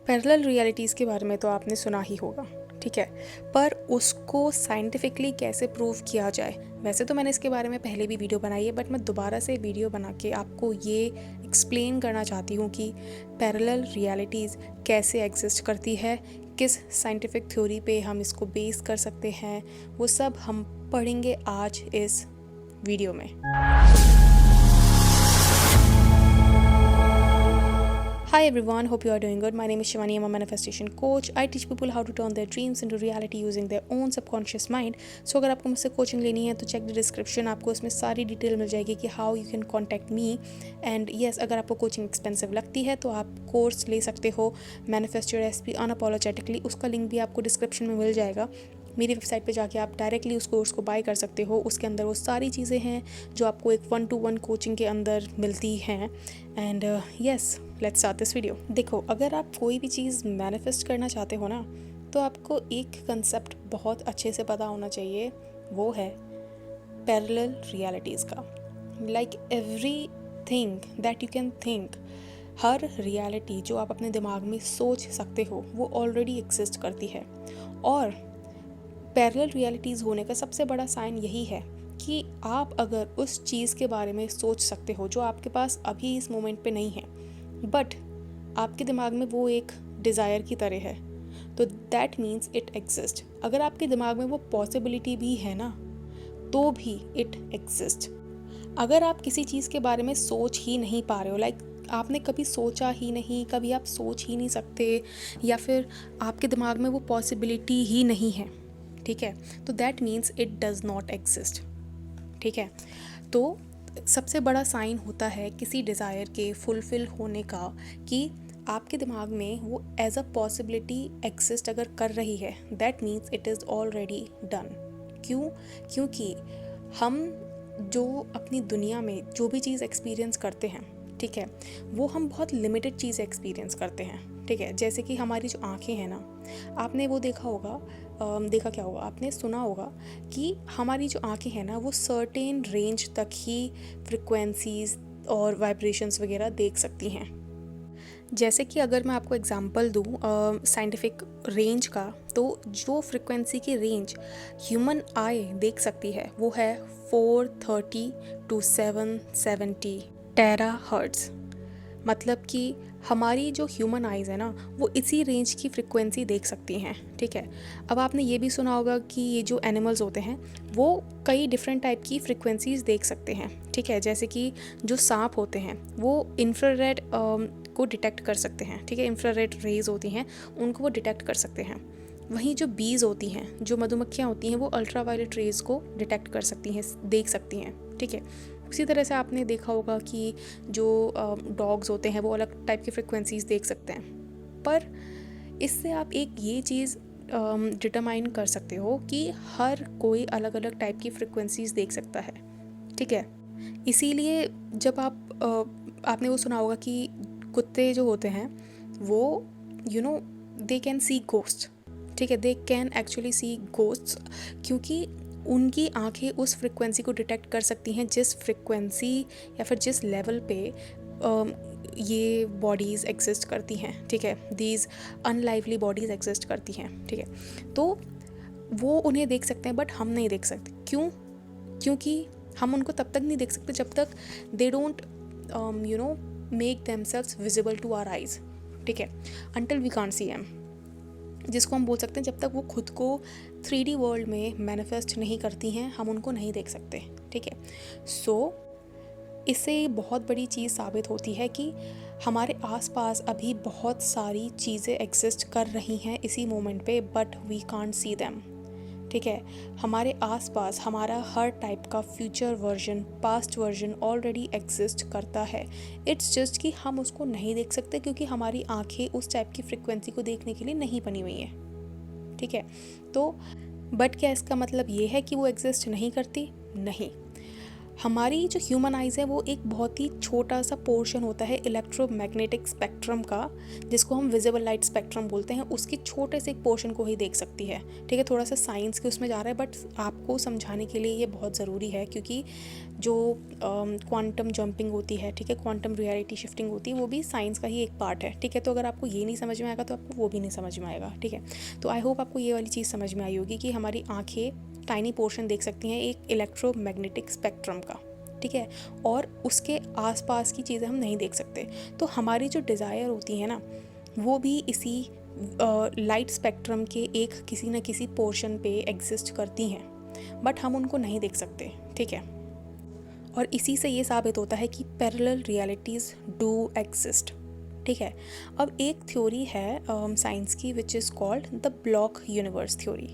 Parallel realities के बारे में तो आपने सुना ही होगा, ठीक है। पर उसको साइंटिफिकली कैसे प्रूव किया जाए, वैसे तो मैंने इसके बारे में पहले भी वीडियो बनाई है, बट मैं दोबारा से वीडियो बना के आपको ये एक्सप्लेन करना चाहती हूँ कि पैरेलल रियलिटीज़ कैसे एग्जिस्ट करती है, किस साइंटिफिक थ्योरी पे हम इसको बेस कर सकते हैं, वो सब हम पढ़ेंगे आज इस वीडियो में। Hi everyone, hope you are doing good. My name is Shivani. I'm a manifestation coach. I teach people how to turn their dreams into reality using their own subconscious mind. So अगर आपको मुझसे coaching लेनी है तो check the description, आपको उसमें सारी detail मिल जाएगी कि how you can contact me. And yes, अगर आपको कोचिंग एक्सपेंसिव लगती है तो आप कोर्स ले सकते हो मैनिफेस्ट योर एसपी अनअपोलोजेटिकली, उसका लिंक भी आपको डिस्क्रिप्शन में मिल जाएगा। मेरी वेबसाइट पे जाके आप डायरेक्टली उस कोर्स को बाय कर सकते हो। उसके अंदर वो सारी चीज़ें हैं जो आपको एक 1-to-1 कोचिंग के अंदर मिलती हैं। And yes, let's start this video. देखो, अगर आप कोई भी चीज़ मैनिफेस्ट करना चाहते हो ना, तो आपको एक कंसेप्ट बहुत अच्छे से पता होना चाहिए, वो है पैरेलल रियलिटीज़ का। Like everything that you can think, her reality जो आप अपने दिमाग में सोच सकते हो वो ऑलरेडी एग्जिस्ट करती है। और पैरेलल रियलिटीज़ होने का सबसे बड़ा साइन यही है कि आप अगर उस चीज़ के बारे में सोच सकते हो जो आपके पास अभी इस मोमेंट पे नहीं है, बट आपके दिमाग में वो एक डिज़ायर की तरह है, तो दैट मीन्स इट एग्जिस्ट। अगर आपके दिमाग में वो पॉसिबिलिटी भी है ना, तो भी इट एग्जिस्ट। अगर आप किसी चीज़ के बारे में सोच ही नहीं पा रहे हो, लाइक आपने कभी सोचा ही नहीं, कभी आप सोच ही नहीं सकते, या फिर आपके दिमाग में वो पॉसिबिलिटी ही नहीं है, ठीक है, तो that means it does not exist. ठीक है, तो सबसे बड़ा साइन होता है किसी डिज़ायर के फुलफ़िल होने का कि आपके दिमाग में वो एज अ पॉसिबिलिटी एग्जिस्ट अगर कर रही है, that means it is already done. क्यों? क्योंकि हम जो अपनी दुनिया में जो भी चीज़ एक्सपीरियंस करते हैं, ठीक है, वो हम बहुत लिमिटेड चीज़ एक्सपीरियंस करते हैं, ठीक है। जैसे कि हमारी जो आँखें हैं ना, आपने वो देखा होगा, देखा क्या होगा, आपने सुना होगा कि हमारी जो आँखें हैं ना, वो सर्टेन रेंज तक ही फ्रिक्वेंसीज और वाइब्रेशंस वगैरह देख सकती हैं। जैसे कि अगर मैं आपको एग्जांपल दूँ साइंटिफिक रेंज का, तो जो फ्रिक्वेंसी की रेंज ह्यूमन आई देख सकती है वो है 430 to 770 टेराहर्ट्ज़। मतलब कि हमारी जो ह्यूमन आइज़ है ना, वो इसी रेंज की फ्रिक्वेंसी देख सकती हैं, ठीक है। अब आपने ये भी सुना होगा कि ये जो एनिमल्स होते हैं वो कई डिफरेंट टाइप की फ्रिक्वेंसीज देख सकते हैं, ठीक है। जैसे कि जो सांप होते हैं वो इंफ्रारेड को डिटेक्ट कर सकते हैं, ठीक है, इंफ्रारेड रेज होती हैं, उनको वो डिटेक्ट कर सकते हैं। वहीं जो बीज होती हैं, जो मधुमक्खियाँ होती हैं, वो अल्ट्रावायलेट रेज को डिटेक्ट कर सकती हैं, देख सकती हैं, ठीक है। उसी तरह से आपने देखा होगा कि जो डॉग्स होते हैं वो अलग टाइप की फ्रिक्वेंसीज देख सकते हैं। पर इससे आप एक ये चीज़ डिटरमाइन कर सकते हो कि हर कोई अलग अलग टाइप की फ्रिक्वेंसीज देख सकता है, ठीक है। इसीलिए जब आपने वो सुना होगा कि कुत्ते जो होते हैं वो दे कैन सी गोस्ट, ठीक है, they can actually see ghosts, क्योंकि उनकी आंखें उस फ्रिक्वेंसी को डिटेक्ट कर सकती हैं जिस फ्रिक्वेंसी या फिर जिस लेवल पे ये बॉडीज़ एग्जिस्ट करती हैं, ठीक है, दीज अनलाइवली बॉडीज़ एग्जिस्ट करती हैं, ठीक है। तो वो उन्हें देख सकते हैं, बट हम नहीं देख सकते। क्यों? क्योंकि हम उनको तब तक नहीं देख सकते जब तक they don't make themselves visible to our eyes, ठीक है, until we can't see them, जिसको हम बोल सकते हैं जब तक वो खुद को 3D वर्ल्ड में मैनिफेस्ट नहीं करती हैं, हम उनको नहीं देख सकते, ठीक है। सो इससे बहुत बड़ी चीज़ साबित होती है कि हमारे आसपास अभी बहुत सारी चीज़ें एग्जिस्ट कर रही हैं इसी मोमेंट पे, but we can't see them, ठीक है। हमारे आसपास हमारा हर टाइप का future version, past version already exist करता है। इट्स जस्ट कि हम उसको नहीं देख सकते क्योंकि हमारी आंखें उस टाइप की फ्रिक्वेंसी को देखने के लिए नहीं बनी हुई हैं, ठीक है। तो बट क्या इसका मतलब ये है कि वो एग्जिस्ट नहीं करती? नहीं। हमारी जो ह्यूमन आइज़ है वो एक बहुत ही छोटा सा पोर्शन होता है इलेक्ट्रोमैग्नेटिक स्पेक्ट्रम का, जिसको हम विजिबल लाइट स्पेक्ट्रम बोलते हैं, उसके छोटे से एक पोर्शन को ही देख सकती है। ठीक है, थोड़ा सा साइंस के उसमें जा रहा है, बट आपको समझाने के लिए ये बहुत ज़रूरी है, क्योंकि जो क्वांटम जंपिंग होती है, ठीक है, क्वांटम रियलिटी शिफ्टिंग होती है, वो भी साइंस का ही एक पार्ट है। ठीक है, तो अगर आपको ये नहीं समझ में आएगा तो आपको वो भी नहीं समझ में आएगा। ठीक है, तो आई होप आपको ये वाली चीज़ समझ में आई होगी कि हमारी आँखें टाइनी पोर्शन देख सकती हैं एक इलेक्ट्रोमैग्नेटिक स्पेक्ट्रम का। ठीक है, और उसके आसपास की चीज़ें हम नहीं देख सकते। तो हमारी जो डिज़ायर होती है ना, वो भी इसी लाइट स्पेक्ट्रम के एक किसी न किसी पोर्शन पे एग्जिस्ट करती हैं, बट हम उनको नहीं देख सकते। ठीक है, और इसी से ये साबित होता है कि पैरेलल रियलिटीज़ डू एग्जिस्ट। ठीक है, अब एक थ्योरी है साइंस की which is called the block universe theory.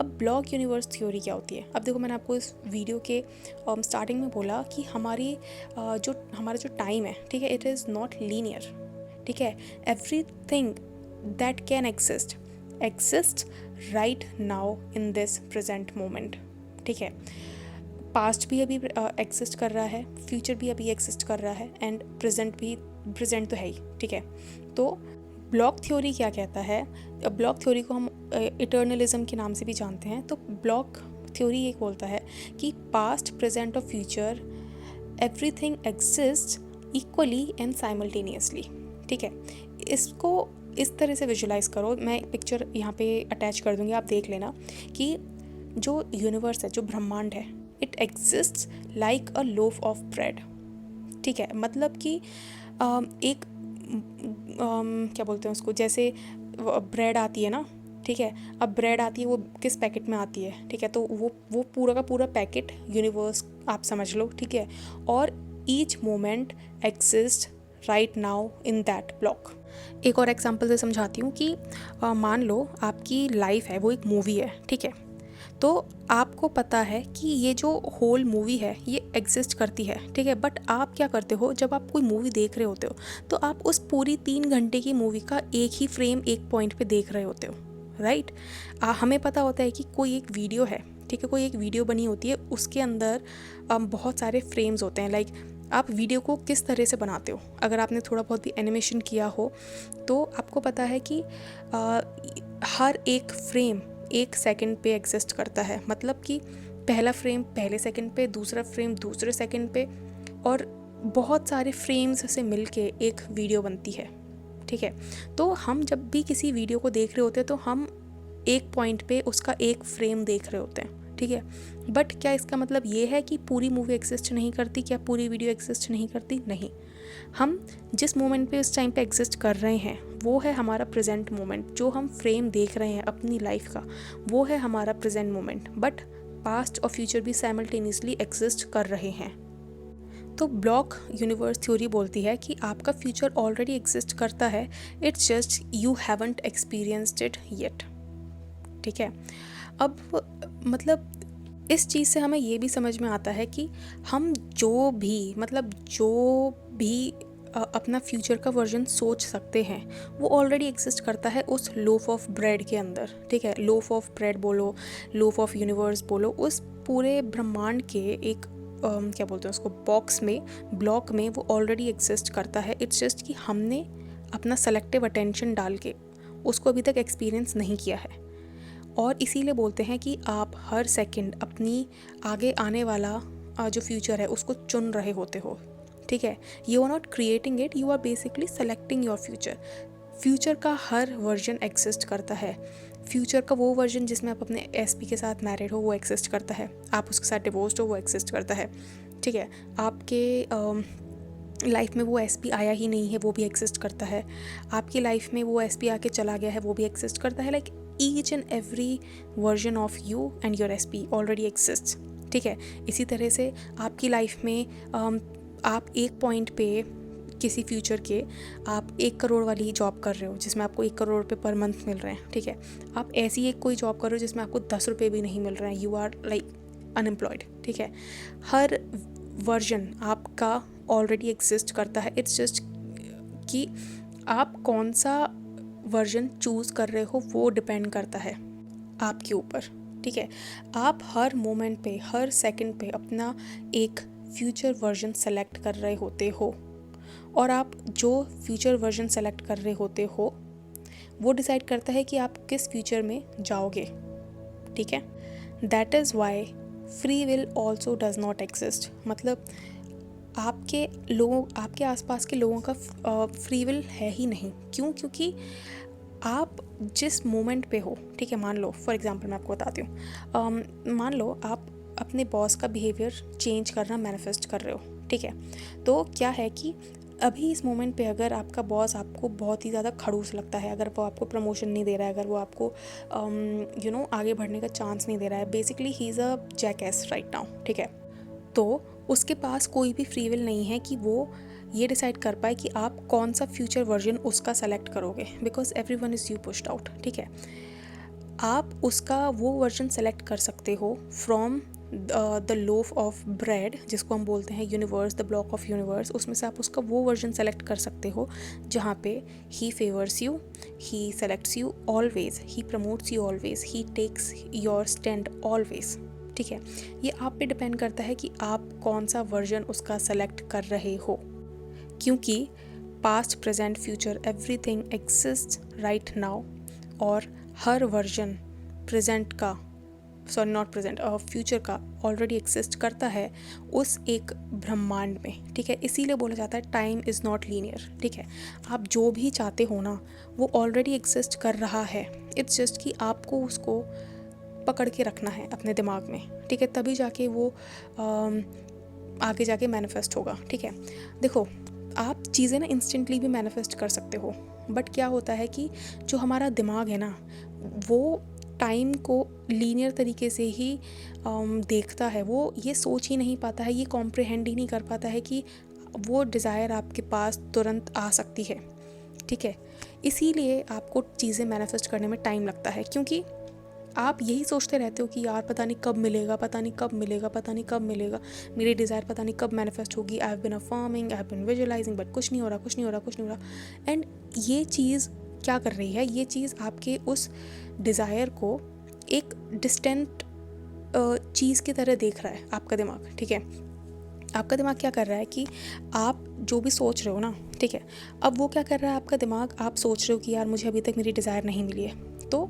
अब ब्लॉक यूनिवर्स थ्योरी क्या होती है? अब देखो, मैंने आपको इस वीडियो के स्टार्टिंग में बोला कि हमारा जो टाइम है, ठीक है, इट इज़ नॉट लीनियर। ठीक है, everything that can exist right now in this present moment. ठीक है, पास्ट भी अभी एग्जिस्ट कर रहा है, फ्यूचर भी अभी एग्जिस्ट कर रहा है, एंड प्रेजेंट तो है ही। ठीक है, तो ब्लॉक थ्योरी क्या कहता है? ब्लॉक थ्योरी को हम इटर्नलिज्म के नाम से भी जानते हैं। तो ब्लॉक थ्योरी ये बोलता है कि पास्ट, प्रेजेंट और future everything exist equally and simultaneously. ठीक है, इसको इस तरह से विजुलाइज करो, मैं पिक्चर यहाँ पे अटैच कर दूँगी, आप देख लेना कि जो यूनिवर्स है, जो ब्रह्मांड है, it exist like a loaf of bread. ठीक है, मतलब कि एक क्या बोलते हैं उसको, जैसे ब्रेड आती है ना, ठीक है, अब ब्रेड आती है, वो किस पैकेट में आती है? ठीक है, तो वो पूरा का पूरा पैकेट यूनिवर्स आप समझ लो। ठीक है, और each moment exist right now in that block. एक और एग्जांपल से समझाती हूँ कि मान लो आपकी लाइफ है, वो एक मूवी है। ठीक है, तो आपको पता है कि ये जो होल मूवी है ये एग्जिस्ट करती है। ठीक है, बट आप क्या करते हो, जब आप कोई मूवी देख रहे होते हो तो आप उस पूरी 3 घंटे की मूवी का एक ही फ्रेम एक पॉइंट पे देख रहे होते हो, राइट? हमें पता होता है कि कोई एक वीडियो है, ठीक है, कोई एक वीडियो बनी होती है, उसके अंदर बहुत सारे फ्रेम्स होते हैं। लाइक आप वीडियो को किस तरह से बनाते हो, अगर आपने थोड़ा बहुत भी एनिमेशन किया हो तो आपको पता है कि हर एक फ्रेम 1 सेकंड पे एग्जिस्ट करता है। मतलब कि पहला फ्रेम पहले सेकंड पे, दूसरा फ्रेम दूसरे सेकंड पे, और बहुत सारे फ्रेम्स से मिलके एक वीडियो बनती है। ठीक है, तो हम जब भी किसी वीडियो को देख रहे होते हैं तो हम एक पॉइंट पे उसका एक फ्रेम देख रहे होते हैं। ठीक है, बट क्या इसका मतलब ये है कि पूरी मूवी एग्जिस्ट नहीं करती, क्या पूरी वीडियो एग्जिस्ट नहीं करती? नहीं, हम जिस मोमेंट पे उस टाइम पे एग्जिस्ट कर रहे हैं वो है हमारा प्रेजेंट मोमेंट। जो हम फ्रेम देख रहे हैं अपनी लाइफ का, वो है हमारा प्रेजेंट मोमेंट, बट पास्ट और फ्यूचर भी साइमल्टेनियसली एग्जिस्ट कर रहे हैं। तो ब्लॉक यूनिवर्स थ्योरी बोलती है कि आपका फ्यूचर ऑलरेडी एग्जिस्ट करता है, it's just you haven't experienced it yet. ठीक है, अब मतलब इस चीज़ से हमें ये भी समझ में आता है कि हम जो भी अपना फ्यूचर का वर्जन सोच सकते हैं वो ऑलरेडी एग्जिस्ट करता है उस लोफ ऑफ ब्रेड के अंदर। ठीक है, लोफ ऑफ ब्रेड बोलो, लोफ ऑफ यूनिवर्स बोलो, उस पूरे ब्रह्मांड के एक क्या बोलते हैं उसको, बॉक्स में, ब्लॉक में वो ऑलरेडी एग्जिस्ट करता है। इट्स जस्ट कि हमने अपना सेलेक्टिव अटेंशन डाल के उसको अभी तक एक्सपीरियंस नहीं किया है। और इसीलिए बोलते हैं कि आप हर सेकंड अपनी आगे आने वाला जो फ्यूचर है उसको चुन रहे होते हो। ठीक है, you are not creating it, you are basically selecting your future. Future का हर वर्जन एग्जिस्ट करता है। फ्यूचर का वो वर्जन जिसमें आप अपने एसपी के साथ मैरिड हो वो एग्जिस्ट करता है, आप उसके साथ डिवोर्स्ड हो वो एग्जिस्ट करता है। ठीक है, आपके लाइफ में वो एसपी आया ही नहीं है वो भी एग्जिस्ट करता है, आपकी लाइफ में वो एसपी आके चला गया है वो भी एग्जिस्ट करता है। Like each and every version of you and your SP already exist. ठीक है, इसी तरह से आपकी लाइफ में आप एक पॉइंट पे किसी फ्यूचर के आप 1 करोड़ वाली जॉब कर रहे हो जिसमें आपको 1 करोड़ रुपये पर मंथ मिल रहे हैं। ठीक है, आप ऐसी एक कोई जॉब कर रहे हो जिसमें आपको 10 रुपये भी नहीं मिल रहे हैं, यू आर लाइक अनएम्प्लॉयड। ठीक है, हर वर्जन आपका ऑलरेडी एग्जिस्ट करता है। इट्स जस्ट कि आप कौन सा वर्जन चूज़ कर रहे हो वो डिपेंड करता है आपके ऊपर। ठीक है, आप हर मोमेंट पे, हर सेकंड पे अपना एक फ्यूचर वर्जन सेलेक्ट कर रहे होते हो, और आप जो फ्यूचर वर्जन सेलेक्ट कर रहे होते हो वो डिसाइड करता है कि आप किस फ्यूचर में जाओगे, ठीक है। That is why free will also does not exist. मतलब आपके आसपास के लोगों का फ्री विल है ही नहीं। क्यों? क्योंकि आप जिस मोमेंट पे हो, ठीक है, मान लो फॉर एग्जांपल मैं आपको बताती हूँ, मान लो आप अपने बॉस का बिहेवियर चेंज करना मैनिफेस्ट कर रहे हो, ठीक है। तो क्या है कि अभी इस मोमेंट पे अगर आपका बॉस आपको बहुत ही ज़्यादा खड़ूस लगता है, अगर वो आपको प्रमोशन नहीं दे रहा है, अगर वो आपको आगे बढ़ने का चांस नहीं दे रहा है, basically he is a jackass right now, ठीक है। तो उसके पास कोई भी फ्री विल नहीं है कि वो ये डिसाइड कर पाए कि आप कौन सा फ्यूचर वर्जन उसका सेलेक्ट करोगे, because every one is you pushed out, ठीक है। आप उसका वो वर्जन सेलेक्ट कर सकते हो from the loaf of bread, जिसको हम बोलते हैं universe, the block of universe. उसमें से आप उसका वो वर्जन सेलेक्ट कर सकते हो जहाँ पे he favours you, he selects you always, he promotes you always, he takes your stand always, ठीक है। ये आप पे डिपेंड करता है कि आप कौन सा वर्जन उसका सेलेक्ट कर रहे हो, क्योंकि past present future everything exist right now, और हर वर्जन प्रेजेंट का, सॉरी नॉट प्रेजेंट, फ्यूचर का ऑलरेडी एग्जिस्ट करता है उस एक ब्रह्मांड में, ठीक है। इसीलिए बोला जाता है टाइम इज़ नॉट लीनियर, ठीक है। आप जो भी चाहते हो ना वो ऑलरेडी एग्जिस्ट कर रहा है, इट्स जस्ट कि आपको उसको पकड़ के रखना है अपने दिमाग में, ठीक है, तभी जाके वो आगे जाके मैनिफेस्ट होगा, ठीक है। देखो, आप चीज़ें ना इंस्टेंटली भी मैनिफेस्ट कर सकते हो, बट क्या होता है कि जो हमारा दिमाग है ना वो टाइम को लीनियर तरीके से ही देखता है, वो ये सोच ही नहीं पाता है, ये कॉम्प्रिहेंड ही नहीं कर पाता है कि वो डिज़ायर आपके पास तुरंत आ सकती है, ठीक है। इसीलिए आपको चीज़ें मैनिफेस्ट करने में टाइम लगता है, क्योंकि आप यही सोचते रहते हो कि यार पता नहीं कब मिलेगा, पता नहीं कब मिलेगा, पता नहीं कब मिलेगा, मेरी डिज़ायर पता नहीं कब मैनिफेस्ट होगी। I have been affirming, I have been visualising, but कुछ नहीं हो रहा, कुछ नहीं हो रहा, कुछ नहीं हो रहा। एंड ये चीज़ क्या कर रही है, ये चीज़ आपके उस डिज़ायर को एक डिस्टेंट चीज़ की तरह देख रहा है आपका दिमाग, ठीक है। आपका दिमाग क्या कर रहा है कि आप जो भी सोच रहे हो ना, ठीक है, अब वो क्या कर रहा है आपका दिमाग, आप सोच रहे हो कि यार मुझे अभी तक मेरी डिज़ायर नहीं मिली है, तो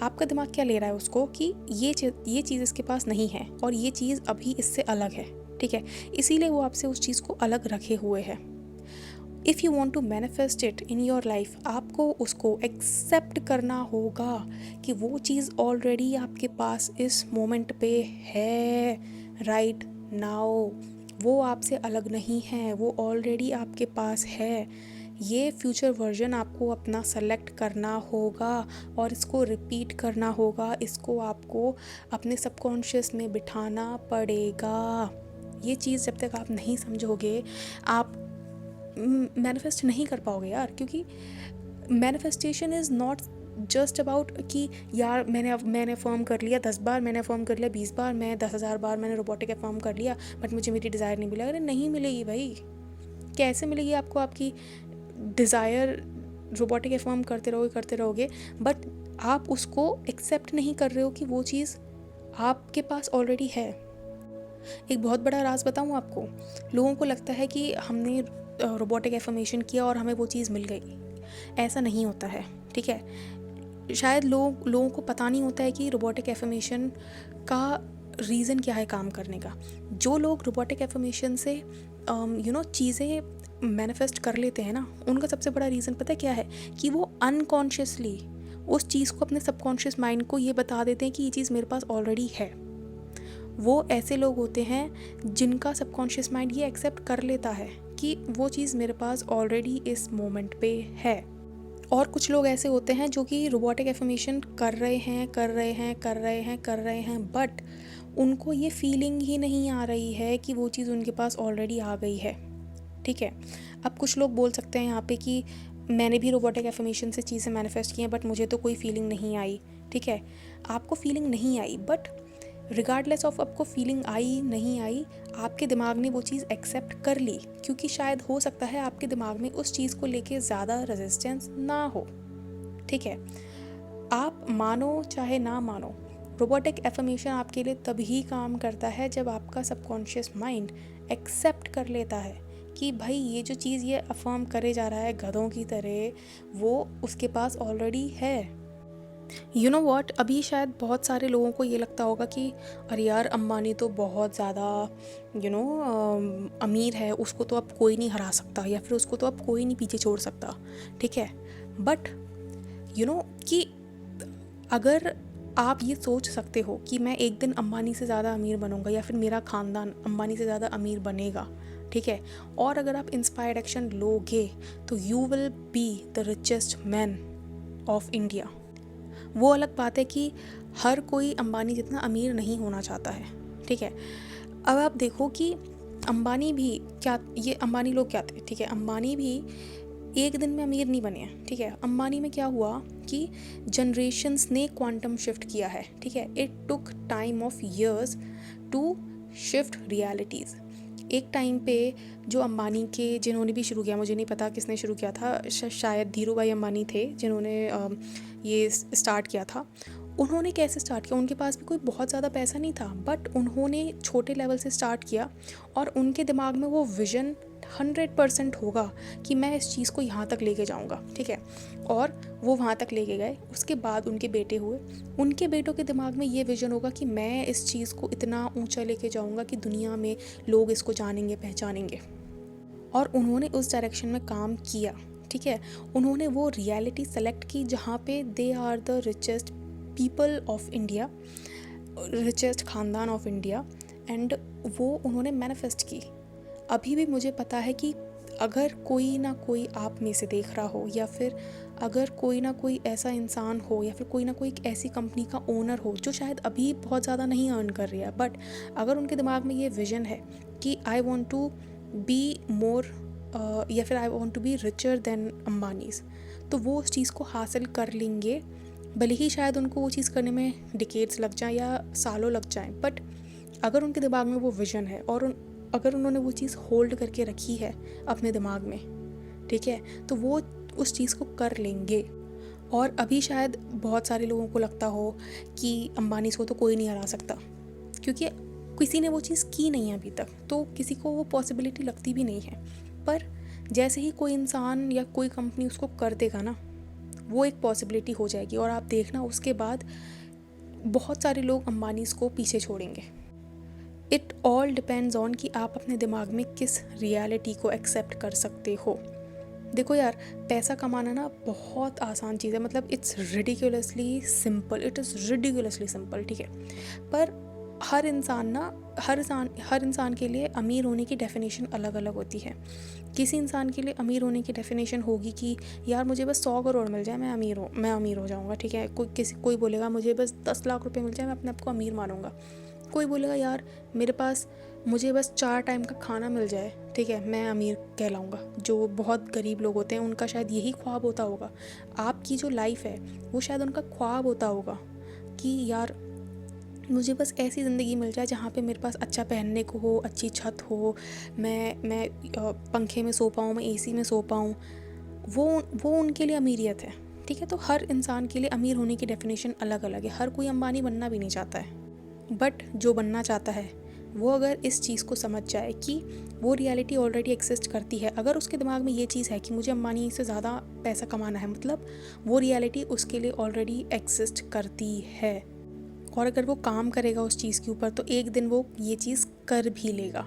आपका दिमाग क्या ले रहा है उसको कि ये चीज़ इसके पास नहीं है और ये चीज़ अभी इससे अलग है, ठीक है। इसीलिए वो आपसे उस चीज़ को अलग रखे हुए है। If you want to manifest it in your life, आपको उसको एक्सेप्ट करना होगा कि वो चीज़ ऑलरेडी आपके पास इस मोमेंट पे है, राइट नाउ। वो आपसे अलग नहीं है, वो ऑलरेडी आपके पास है। ये फ्यूचर वर्जन आपको अपना सेलेक्ट करना होगा और इसको रिपीट करना होगा, इसको आपको अपने सबकॉन्शियस में बिठाना पड़ेगा। ये चीज़ जब तक आप नहीं समझोगे, आप मैनिफेस्ट नहीं कर पाओगे यार, क्योंकि manifestation is not just about कि यार मैंने अफर्म कर लिया 10 बार, मैंने अफर्म कर लिया 20 बार, मैं 10,000 बार मैंने रोबोटिक अफर्म कर लिया, बट मुझे मेरी डिज़ायर नहीं मिला। अरे नहीं मिलेगी भाई, कैसे मिलेगी आपको आपकी डिज़ायर? रोबोटिक अफर्म करते रहोगे, बट आप उसको एक्सेप्ट नहीं कर रहे हो कि वो चीज़ आपके पास ऑलरेडी है। एक बहुत बड़ा राज बताऊँ आपको, लोगों को लगता है कि हमने रोबोटिक एफर्मेशन किया और हमें वो चीज़ मिल गई। ऐसा नहीं होता है, ठीक है। शायद लोगों को पता नहीं होता है कि रोबोटिक एफर्मेशन का रीज़न क्या है काम करने का। जो लोग रोबोटिक एफर्मेशन से चीज़ें मैनिफेस्ट कर लेते हैं ना, उनका सबसे बड़ा रीज़न पता है क्या है, कि वो अनकॉन्शियसली उस चीज़ को अपने सबकॉन्शियस माइंड को ये बता देते हैं कि ये चीज़ मेरे पास ऑलरेडी है। वो ऐसे लोग होते हैं जिनका सबकॉन्शियस माइंड ये एक्सेप्ट कर लेता है कि वो चीज़ मेरे पास ऑलरेडी इस मोमेंट पे है। और कुछ लोग ऐसे होते हैं जो कि रोबोटिक एफर्मेशन कर रहे हैं, बट उनको ये फीलिंग ही नहीं आ रही है कि वो चीज़ उनके पास ऑलरेडी आ गई है, ठीक है। अब कुछ लोग बोल सकते हैं यहाँ पे कि मैंने भी रोबोटिक एफर्मेशन से चीज़ें मैनिफेस्ट की हैं, बट मुझे तो कोई फीलिंग नहीं आई, ठीक है। आपको फीलिंग नहीं आई, बट रिगार्डलेस ऑफ आपको फीलिंग आई नहीं आई, आपके दिमाग ने वो चीज़ एक्सेप्ट कर ली, क्योंकि शायद हो सकता है आपके दिमाग में उस चीज़ को लेके ज़्यादा रेजिस्टेंस ना हो, ठीक है। आप मानो चाहे ना मानो, रोबोटिक एफर्मेशन आपके लिए तभी काम करता है जब आपका सबकॉन्शियस माइंड एक्सेप्ट कर लेता है कि भाई ये जो चीज़ ये अफर्म करे जा रहा है गधों की तरह, वो उसके पास ऑलरेडी है। यू नो वॉट, अभी शायद बहुत सारे लोगों को ये लगता होगा कि अरे यार अंबानी तो बहुत ज़्यादा अमीर है, उसको तो अब कोई नहीं हरा सकता या फिर उसको तो अब कोई नहीं पीछे छोड़ सकता, ठीक है। बट कि अगर आप ये सोच सकते हो कि मैं एक दिन अंबानी से ज़्यादा अमीर बनूंगा या फिर मेरा ख़ानदान अंबानी से ज़्यादा अमीर बनेगा, ठीक है, और अगर आप इंस्पायर्ड एक्शन लोगे तो you will be the richest man of India. वो अलग बात है कि हर कोई अंबानी जितना अमीर नहीं होना चाहता है, ठीक है। अब आप देखो कि अंबानी भी क्या, ये अंबानी लोग क्या थे, ठीक है, अंबानी भी एक दिन में अमीर नहीं बने हैं, ठीक है। अंबानी में क्या हुआ कि जनरेशन्स ने क्वांटम शिफ्ट किया है, ठीक है। It took time of years to shift realities. एक टाइम पे जो अंबानी के जिन्होंने भी शुरू किया, मुझे नहीं पता किसने शुरू किया था, शायद धीरू भाई अंबानी थे जिन्होंने ये स्टार्ट किया था। उन्होंने कैसे स्टार्ट किया, उनके पास भी कोई बहुत ज़्यादा पैसा नहीं था, बट उन्होंने छोटे लेवल से स्टार्ट किया और उनके दिमाग में वो विज़न 100% होगा कि मैं इस चीज़ को यहाँ तक लेके जाऊँगा, ठीक है। और वो वहाँ तक लेके गए। उसके बाद उनके बेटे हुए, उनके बेटों के दिमाग में ये विज़न होगा कि मैं इस चीज़ को इतना ऊंचा लेके जाऊँगा कि दुनिया में लोग इसको जानेंगे पहचानेंगे। और उन्होंने उस डायरेक्शन में काम किया, ठीक है। उन्होंने वो रियलिटी सेलेक्ट की जहाँ पे they are the richest people of India, richest ख़ानदान ऑफ इंडिया, एंड वो उन्होंने मैनिफेस्ट की। अभी भी मुझे पता है कि अगर कोई ना कोई आप में से देख रहा हो या फिर अगर कोई ना कोई ऐसा इंसान हो या फिर कोई ना कोई ऐसी कंपनी का ओनर हो जो शायद अभी बहुत ज़्यादा नहीं अर्न कर रही है, बट अगर उनके दिमाग में ये विज़न है कि I want to be more या फिर I want to be richer than Ambanis, तो वो उस चीज़ को हासिल कर लेंगे। भले ही शायद उनको वो चीज़ करने में डिकेड्स लग जाएं या सालों लग जाएं, बट अगर उनके दिमाग में वो विज़न है और अगर उन्होंने वो चीज़ होल्ड करके रखी है अपने दिमाग में, ठीक है, तो वो उस चीज़ को कर लेंगे। और अभी शायद बहुत सारे लोगों को लगता हो कि अंबानी को तो कोई नहीं हरा सकता, क्योंकि किसी ने वो चीज़ की नहीं है अभी तक, तो किसी को वो पॉसिबिलिटी लगती भी नहीं है। पर जैसे ही कोई इंसान या कोई कंपनी उसको कर देगा ना, वो एक पॉसिबिलिटी हो जाएगी और आप देखना उसके बाद बहुत सारे लोग अंबानीज को पीछे छोड़ेंगे। इट ऑल डिपेंड्स ऑन कि आप अपने दिमाग में किस रियलिटी को एक्सेप्ट कर सकते हो। देखो यार, पैसा कमाना ना बहुत आसान चीज़ है, मतलब it's ridiculously simple, it is ridiculously simple, ठीक है। पर हर इंसान के लिए अमीर होने की डेफिनेशन अलग अलग होती है। किसी इंसान के लिए अमीर होने की डेफिनेशन होगी कि यार मुझे बस 100 करोड़ मिल जाए, मैं अमीर हो जाऊँगा, ठीक है। कोई बोलेगा मुझे बस 10 लाख रुपए मिल जाए, मैं अपने आप को अमीर मानूंगा। कोई बोलेगा यार मुझे बस 4 टाइम का खाना मिल जाए, ठीक है, मैं अमीर कहलाऊँगा। जो बहुत गरीब लोग होते हैं उनका शायद यही ख्वाब होता होगा। आपकी जो लाइफ है वो शायद उनका ख्वाब होता होगा कि यार मुझे बस ऐसी ज़िंदगी मिल जाए जहाँ पे मेरे पास अच्छा पहनने को हो, अच्छी छत हो, मैं पंखे में सो पाऊँ, मैं एसी में सो पाऊँ। वो उनके लिए अमीरियत है, ठीक है। तो हर इंसान के लिए अमीर होने की डेफिनेशन अलग अलग है। हर कोई अंबानी बनना भी नहीं चाहता है, बट जो बनना चाहता है वो अगर इस चीज़ को समझ जाए कि वो रियलिटी ऑलरेडी एग्जिस्ट करती है, अगर उसके दिमाग में ये चीज़ है कि मुझे अंबानी से ज़्यादा पैसा कमाना है, मतलब वो रियलिटी उसके लिए ऑलरेडी एग्जिस्ट करती है, और अगर वो काम करेगा उस चीज़ के ऊपर तो एक दिन वो ये चीज़ कर भी लेगा,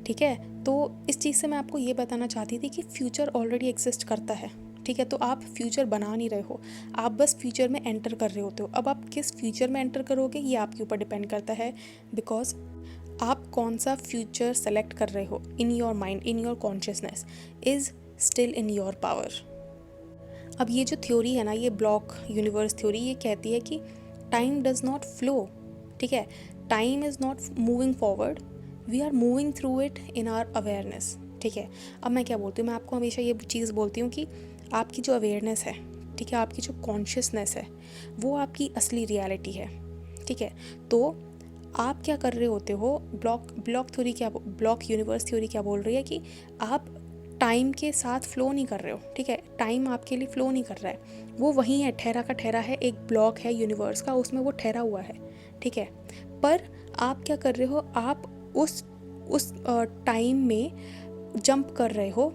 ठीक है। तो इस चीज़ से मैं आपको ये बताना चाहती थी कि फ्यूचर ऑलरेडी एग्जिस्ट करता है, ठीक है। तो आप फ्यूचर बना नहीं रहे हो, आप बस फ्यूचर में एंटर कर रहे होते हो। अब आप किस फ्यूचर में एंटर करोगे ये आपके ऊपर डिपेंड करता है, बिकॉज आप कौन सा फ्यूचर सेलेक्ट कर रहे हो in your mind, in your consciousness is still in your power. अब ये जो थ्योरी है ना, ये ब्लॉक यूनिवर्स थ्योरी, ये कहती है कि टाइम डज नॉट फ्लो, ठीक है। Time is not moving forward, we are moving through it in our awareness, ठीक है। अब मैं क्या बोलती हूँ, मैं आपको हमेशा ये चीज़ बोलती हूँ कि आपकी जो अवेयरनेस है, ठीक है, आपकी जो कॉन्शियसनेस है, वो आपकी असली रियलिटी है, ठीक है। तो आप क्या कर रहे होते हो, ब्लॉक यूनिवर्स थ्योरी क्या बोल रही है कि आप टाइम के साथ फ्लो नहीं कर रहे हो, ठीक है। टाइम आपके लिए फ्लो नहीं कर रहा है, वो वहीं है, ठहरा का ठहरा है, एक ब्लॉक है यूनिवर्स का, उसमें वो ठहरा हुआ है, ठीक है। पर आप क्या कर रहे हो, आप उस उस टाइम में जंप कर रहे हो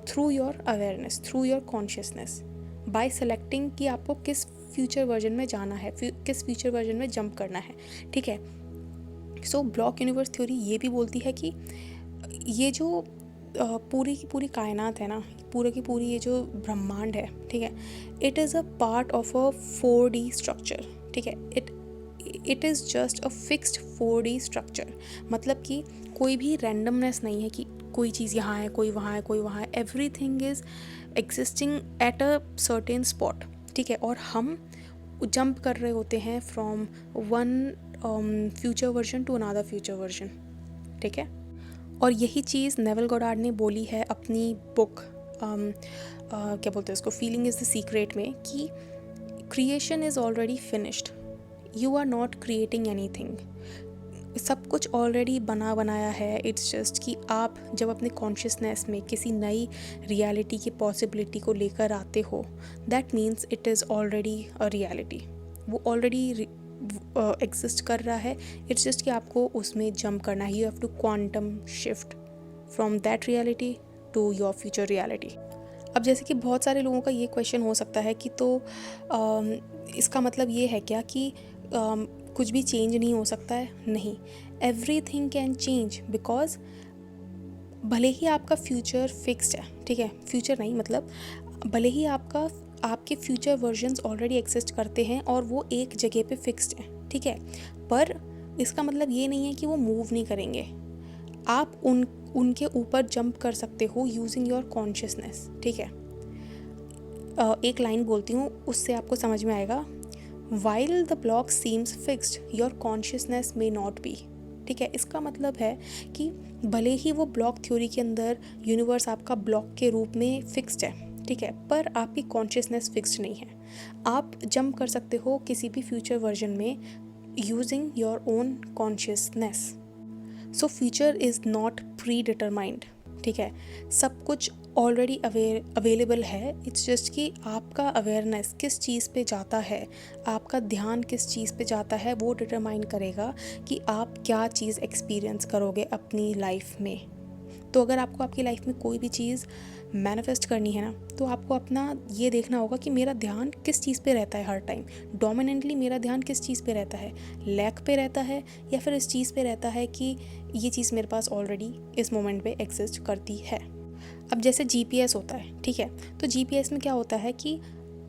through your awareness, through your consciousness, bye selecting कि आपको किस फ्यूचर वर्जन में जाना है, किस फ्यूचर वर्जन में जंप करना है, ठीक है। सो ब्लॉक यूनिवर्स थ्योरी ये भी बोलती है कि ये जो पूरी की पूरी कायनात है ना, पूरे की पूरी ये जो ब्रह्मांड है, ठीक है, it is a part of a 4D structure, ठीक है। It is just a fixed 4D structure, मतलब कि कोई भी रैंडमनेस नहीं है कि कोई चीज़ यहाँ है, कोई वहाँ है, कोई वहाँ है। Everything is existing at a certain spot, ठीक है। और हम जंप कर रहे होते हैं from one future version two another future version, ठीक है। और यही चीज़ नेवल गॉडार्ड ने बोली है अपनी बुक क्या बोलते हैं उसको, फीलिंग इज़ द सीक्रेट में, कि creation is already finished, you are not creating anything, सब कुछ ऑलरेडी बना बनाया है। इट्स जस्ट कि आप जब अपने कॉन्शियसनेस में किसी नई रियलिटी की पॉसिबिलिटी को लेकर आते हो, that means it is already a reality, वो ऑलरेडी एग्जिस्ट कर रहा है। इट्स जस्ट कि आपको उसमें जंप करना है। You have to quantum shift from that reality to your future reality. अब जैसे कि बहुत सारे लोगों का ये क्वेश्चन हो सकता है कि तो इसका मतलब ये है क्या कि कुछ भी चेंज नहीं हो सकता है? नहीं, एवरीथिंग कैन चेंज, बिकॉज भले ही आपका फ्यूचर फिक्स्ड है, ठीक है, फ्यूचर नहीं मतलब भले ही आपके फ्यूचर वर्जन्स ऑलरेडी एग्जिस्ट करते हैं और वो एक जगह पे फिक्स्ड है, ठीक है, पर इसका मतलब ये नहीं है कि वो मूव नहीं करेंगे। आप उनके ऊपर जंप कर सकते हो यूजिंग योर कॉन्शियसनेस, ठीक है। एक लाइन बोलती हूँ, उससे आपको समझ में आएगा। While the block seems fixed, your consciousness may not be, ठीक है। इसका मतलब है कि भले ही वो ब्लॉक थ्योरी के अंदर यूनिवर्स आपका ब्लॉक के रूप में फिक्स्ड है, ठीक है, पर आपकी कॉन्शियसनेस फिक्स्ड नहीं है। आप जंप कर सकते हो किसी भी फ्यूचर वर्जन में using your own consciousness. So future is not pre determined, ठीक है, सब कुछ ऑलरेडी अवेलेबल है। इट्स जस्ट कि आपका अवेयरनेस किस चीज़ पे जाता है, आपका ध्यान किस चीज़ पे जाता है, वो डिटरमाइन करेगा कि आप क्या चीज़ एक्सपीरियंस करोगे अपनी लाइफ में। तो अगर आपको आपकी लाइफ में कोई भी चीज़ मैनिफेस्ट करनी है ना, तो आपको अपना ये देखना होगा कि मेरा ध्यान किस चीज़ पे रहता है हर टाइम। डोमिनेंटली मेरा ध्यान किस चीज़ पे रहता है, लैक पे रहता है या फिर इस चीज़ पे रहता है कि ये चीज़ मेरे पास ऑलरेडी इस मोमेंट पे एग्जिस्ट करती है। अब जैसे जीपीएस होता है, ठीक है, तो जीपीएस में क्या होता है कि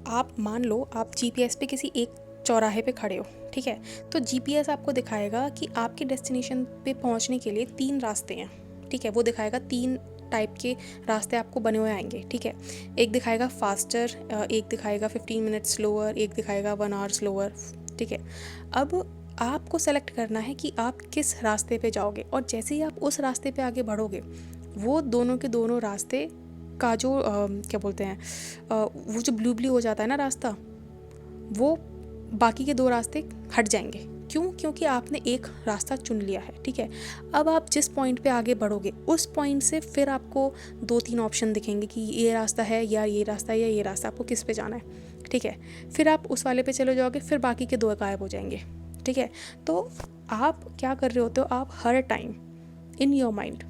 आप मान लो आप जीपीएस पे किसी एक चौराहे पे खड़े हो, ठीक है, तो जीपीएस आपको दिखाएगा कि आपके डेस्टिनेशन पे पहुंचने के लिए 3 रास्ते हैं, ठीक है। वो दिखाएगा 3 टाइप के रास्ते आपको बने हुए आएंगे, ठीक है। एक दिखाएगा फास्टर, एक दिखाएगा 15 मिनट स्लोअर, एक दिखाएगा 1 आवर स्लोअर, ठीक है। अब आपको सेलेक्ट करना है कि आप किस रास्ते पे जाओगे, और जैसे ही आप उस रास्ते पे आगे बढ़ोगे, वो दोनों के दोनों रास्ते का जो क्या बोलते हैं वो जो ब्लू हो जाता है ना रास्ता, वो बाकी के 2 रास्ते हट जाएंगे। क्यों? क्योंकि आपने एक रास्ता चुन लिया है, ठीक है। अब आप जिस पॉइंट पे आगे बढ़ोगे, उस पॉइंट से फिर आपको 2-3 ऑप्शन दिखेंगे कि ये रास्ता है या ये रास्ता है या ये रास्ता, आपको किस पे जाना है, ठीक है। फिर आप उस वाले पे चले जाओगे, फिर बाकी के 2 गायब हो जाएंगे, ठीक है। तो आप क्या कर रहे होते हो, आप हर टाइम इन योर माइंड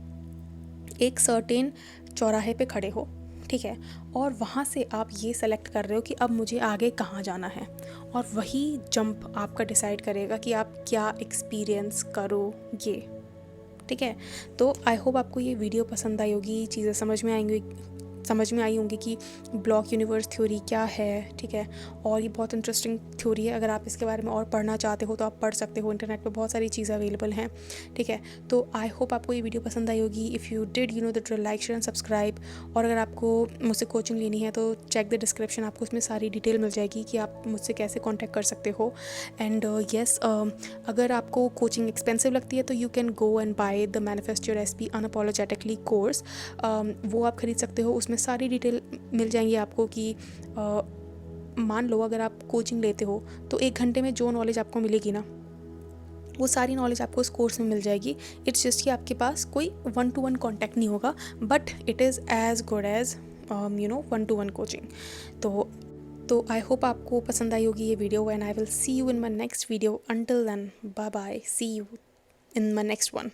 एक सर्टेन चौराहे पे खड़े हो, ठीक है, और वहाँ से आप ये सेलेक्ट कर रहे हो कि अब मुझे आगे कहाँ जाना है, और वही जंप आपका डिसाइड करेगा कि आप क्या एक्सपीरियंस करोगे, ठीक है। तो आई होप आपको ये वीडियो पसंद आई होगी, चीज़ें समझ में आई होंगी कि ब्लॉक यूनिवर्स थ्योरी क्या है, ठीक है। और ये बहुत इंटरेस्टिंग थ्योरी है। अगर आप इसके बारे में और पढ़ना चाहते हो तो आप पढ़ सकते हो, इंटरनेट पे बहुत सारी चीज़ें अवेलेबल हैं, ठीक है। तो आई होप आपको ये वीडियो पसंद आई होगी। If you did, you know the drill, like share and subscribe. और अगर आपको मुझसे कोचिंग लेनी है तो चेक द डिस्क्रिप्शन, आपको उसमें सारी डिटेल मिल जाएगी कि आप मुझसे कैसे कॉन्टैक्ट कर सकते हो। एंड येस, अगर आपको कोचिंग एक्सपेंसिव लगती है तो you can go and by the manifest your SP unapologetically course. वो आप खरीद सकते हो, उसमें सारी डिटेल मिल जाएंगी आपको कि मान लो अगर आप कोचिंग लेते हो तो 1 घंटे में जो नॉलेज आपको मिलेगी ना, वो सारी नॉलेज आपको उस कोर्स में मिल जाएगी। इट्स जस्ट कि आपके पास कोई 1-to-1 कॉन्टैक्ट नहीं होगा, but it is as good as 1-to-1 coaching. तो आई होप आपको पसंद आई होगी ये video, and I will see you in my next video. Until then, bye bye, see you in my next one.